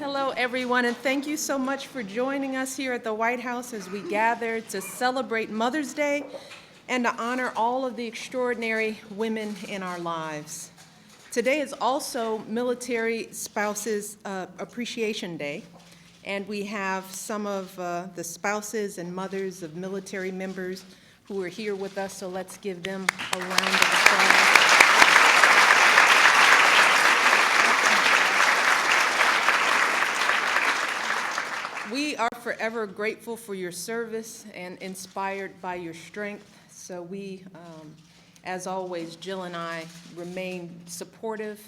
Hello, everyone, and thank you so much for joining us here at the White House as we gather to celebrate Mother's Day and to honor all of the extraordinary women in our lives. Today is also Military Spouses Appreciation Day, and we have some of the spouses and mothers of military members who are here with us, so let's give them a round of applause. We are forever grateful for your service and inspired by your strength. So we, as always, Jill and I remain supportive.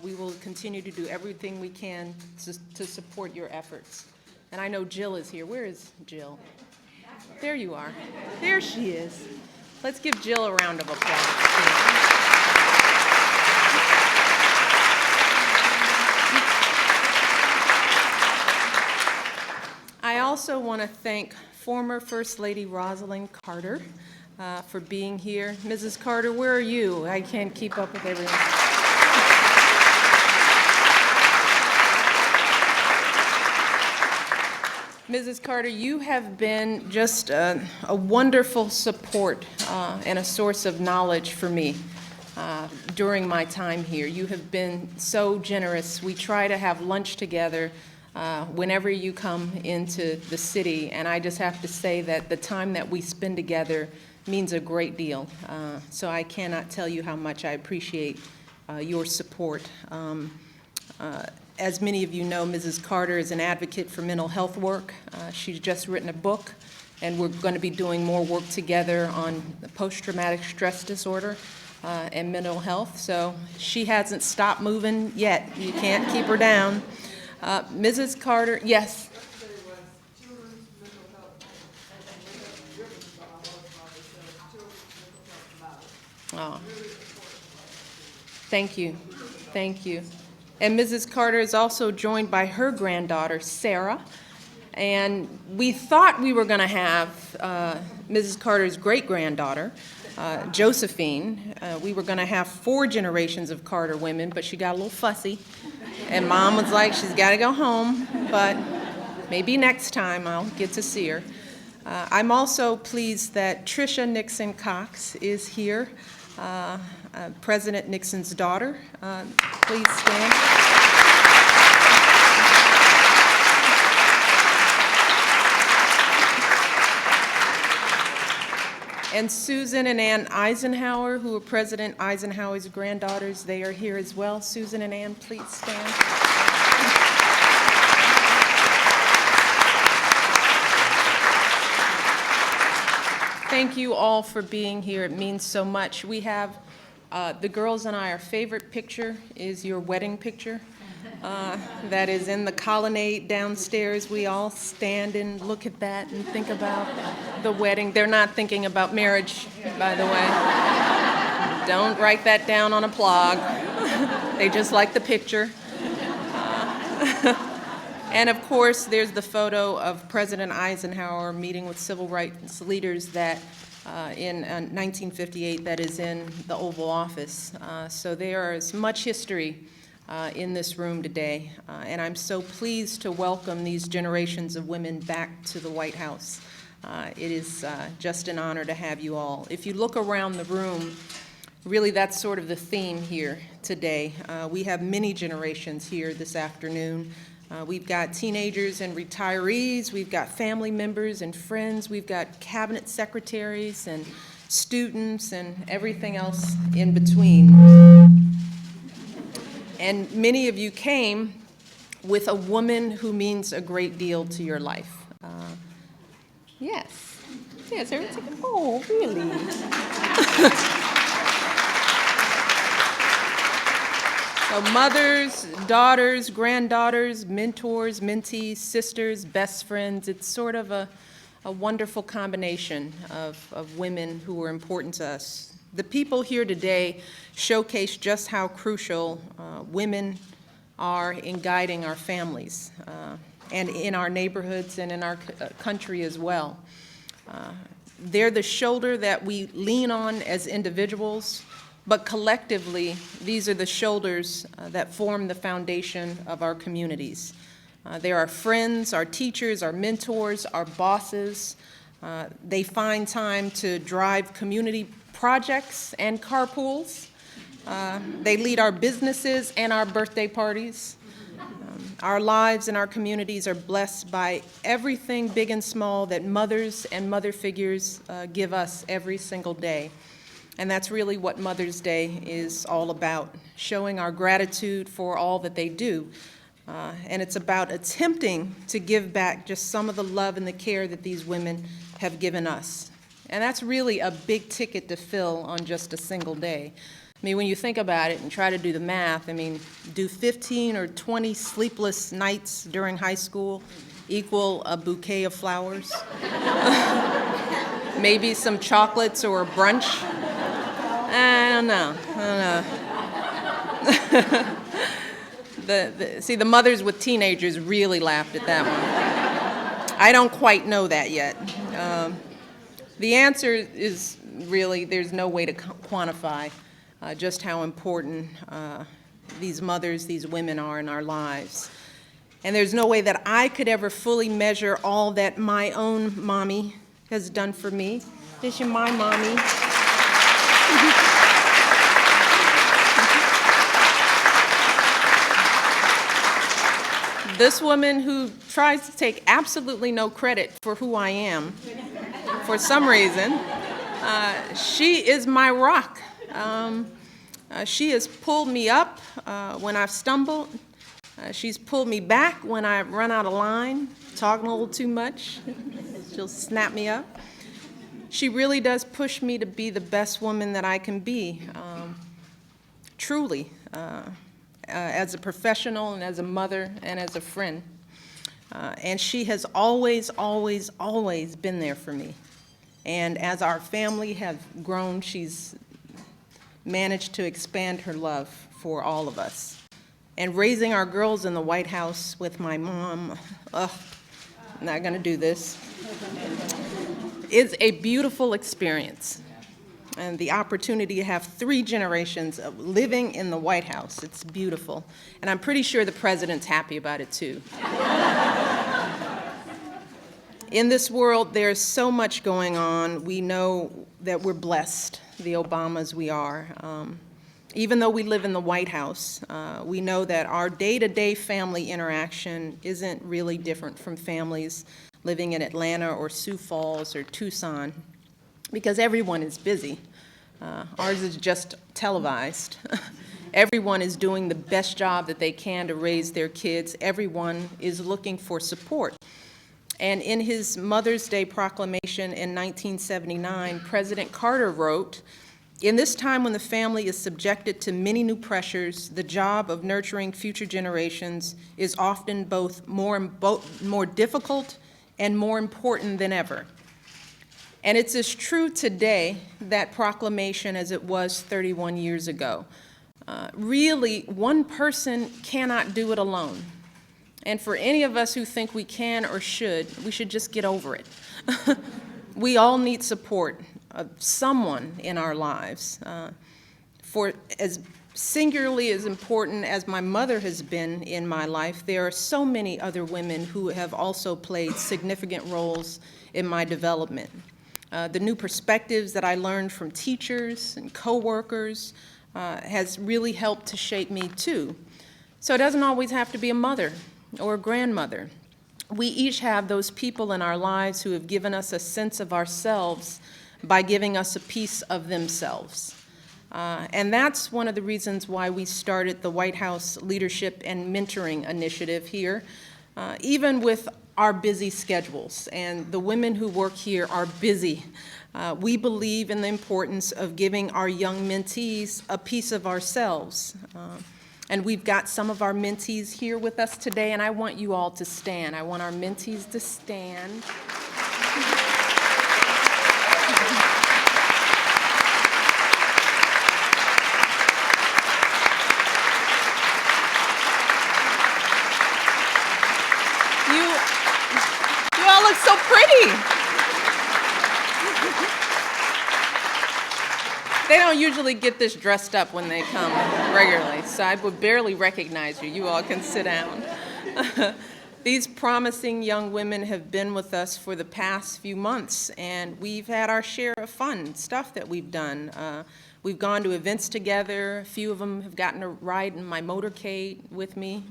We will continue to do everything we can to support your efforts. And I know Jill is here. Where is Jill? There you are. There she is. Let's give Jill a round of applause. I also want to thank former First Lady Rosalyn Carter for being here. Mrs. Carter, where are you? I can't keep up with everyone. Mrs. Carter, you have been just a wonderful support and a source of knowledge for me during my time here. You have been so generous. We try to have lunch together whenever you come into the city, and I just have to say that the time that we spend together means a great deal. So I cannot tell you how much I appreciate your support. As many of you know, Mrs. Carter is an advocate for mental health work. She's just written a book, and we're going to be doing more work together on post-traumatic stress disorder and mental health. So she hasn't stopped moving yet. You can't keep her down. Mrs. Carter, yes. Oh. Thank you. Thank you. And Mrs. Carter is also joined by her granddaughter, Sarah. And we thought we were going to have Mrs. Carter's great-granddaughter, Josephine. We were going to have 4 generations of Carter women, but she got a little fussy. And Mom was like, she's got to go home, but maybe next time I'll get to see her. I'm also pleased that Tricia Nixon Cox is here, President Nixon's daughter. Please stand. And Susan and Ann Eisenhower, who are President Eisenhower's granddaughters, they are here as well. Susan and Ann, please stand. Thank you all for being here. It means so much. We have, the girls and I, our favorite picture is your wedding picture. That is in the colonnade downstairs. We all stand and look at that and think about the wedding. They're not thinking about marriage, by the way. Don't write that down on a blog. They just like the picture. And of course, there's the photo of President Eisenhower meeting with civil rights leaders that in 1958 that is in the Oval Office. So there is much history in this room today, and I'm so pleased to welcome these generations of women back to the White House. It is just an honor to have you all. If you look around the room, really that's sort of the theme here today. We have many generations here this afternoon. We've got teenagers and retirees, we've got family members and friends, we've got cabinet secretaries and students and everything else in between. And many of you came with a woman who means a great deal to your life. Yes. Yes, everything. Oh, really? So mothers, daughters, granddaughters, mentors, mentees, sisters, best friends. It's sort of a wonderful combination of women who are important to us. The people here today showcase just how crucial women are in guiding our families and in our neighborhoods and in our country as well. They're the shoulder that we lean on as individuals, but collectively, these are the shoulders that form the foundation of our communities. They're our friends, our teachers, our mentors, our bosses. They find time to drive community projects and carpools. They lead our businesses and our birthday parties. Our lives and our communities are blessed by everything big and small that mothers and mother figures give us every single day. And that's really what Mother's Day is all about, showing our gratitude for all that they do. And it's about attempting to give back just some of the love and the care that these women have given us. And that's really a big ticket to fill on just a single day. I mean, when you think about it and try to do the math, I mean, do 15 or 20 sleepless nights during high school equal a bouquet of flowers? Maybe some chocolates or a brunch? I don't know. See, the mothers with teenagers really laughed at that one. I don't quite know that yet. The answer is really, there's no way to quantify just how important these mothers, these women are in our lives. And there's no way that I could ever fully measure all that my own mommy has done for me. This is my mommy. This woman who tries to take absolutely no credit for who I am, for some reason, she is my rock. She has pulled me up when I've stumbled. She's pulled me back when I've run out of line, talking a little too much. She'll snap me up. She really does push me to be the best woman that I can be, truly, as a professional and as a mother and as a friend. And she has always, always, always been there for me. And as our family has grown, she's managed to expand her love for all of us. And raising our girls in the White House with my mom, I'm not going to do this, is a beautiful experience. And the opportunity to have 3 generations of living in the White House, it's beautiful. And I'm pretty sure the president's happy about it too. In this world, there's so much going on. We know that we're blessed, the Obamas we are. Even though we live in the White House, we know that our day-to-day family interaction isn't really different from families living in Atlanta or Sioux Falls or Tucson, because everyone is busy. Ours is just televised. Everyone is doing the best job that they can to raise their kids. Everyone is looking for support. And in his Mother's Day proclamation in 1979, President Carter wrote, "In this time when the family is subjected to many new pressures, the job of nurturing future generations is often both more difficult and more important than ever." And it's as true today, that proclamation, as it was 31 years ago. Really, one person cannot do it alone. And for any of us who think we can or should, we should just get over it. We all need support of someone in our lives. For as singularly as important as my mother has been in my life, there are so many other women who have also played significant roles in my development. The new perspectives that I learned from teachers and coworkers has really helped to shape me too. So it doesn't always have to be a mother or a grandmother. We each have those people in our lives who have given us a sense of ourselves by giving us a piece of themselves. And that's one of the reasons why we started the White House Leadership and Mentoring Initiative here, even with our busy schedules. And the women who work here are busy. We believe in the importance of giving our young mentees a piece of ourselves. And we've got some of our mentees here with us today, and I want you all to stand. I want our mentees to stand. You all look so pretty. They don't usually get this dressed up when they come regularly, so I would barely recognize you. You all can sit down. These promising young women have been with us for the past few months, and we've had our share of fun stuff that we've done. We've gone to events together. A few of them have gotten to ride in my motorcade with me.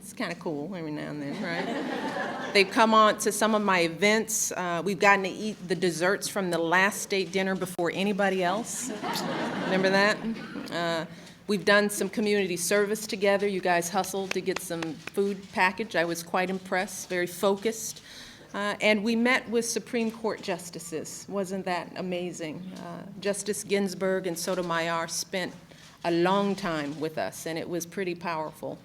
It's kind of cool every now and then, right? They've come on to some of my events. We've gotten to eat the desserts from the last state dinner before anybody else. Remember that? We've done some community service together. You guys hustled to get some food packaged. I was quite impressed, very focused. And we met with Supreme Court justices. Wasn't that amazing? Justice Ginsburg and Sotomayor spent a long time with us, and it was pretty powerful.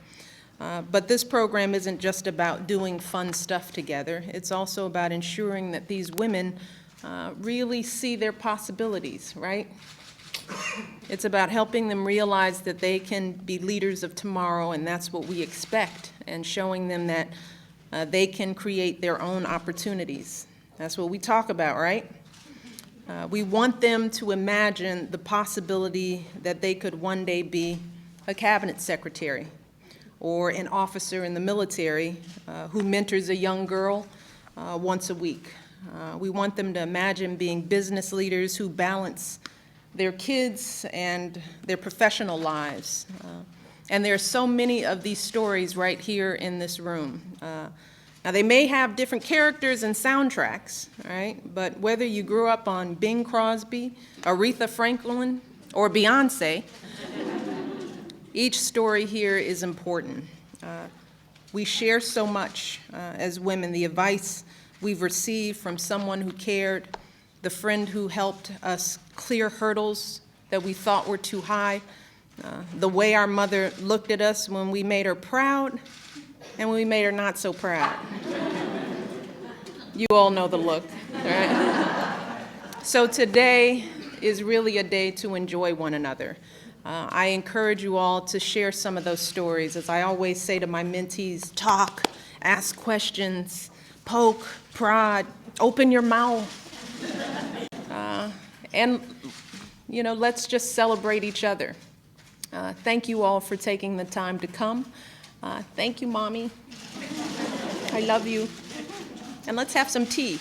But this program isn't just about doing fun stuff together. It's also about ensuring that these women really see their possibilities, right? It's about helping them realize that they can be leaders of tomorrow, and that's what we expect, and showing them that they can create their own opportunities. That's what we talk about, right? We want them to imagine the possibility that they could one day be a cabinet secretary or an officer in the military who mentors a young girl once a week. We want them to imagine being business leaders who balance their kids and their professional lives. And there are so many of these stories right here in this room. Now, they may have different characters and soundtracks, right? But whether you grew up on Bing Crosby, Aretha Franklin, or Beyonce, each story here is important. We share so much as women. The advice we've received from someone who cared, the friend who helped us clear hurdles that we thought were too high, the way our mother looked at us when we made her proud and when we made her not so proud. You all know the look, right? So today is really a day to enjoy one another. I encourage you all to share some of those stories. As I always say to my mentees, talk, ask questions, poke, prod, open your mouth. And, you know, let's just celebrate each other. Thank you all for taking the time to come. Thank you, Mommy. I love you. And let's have some tea.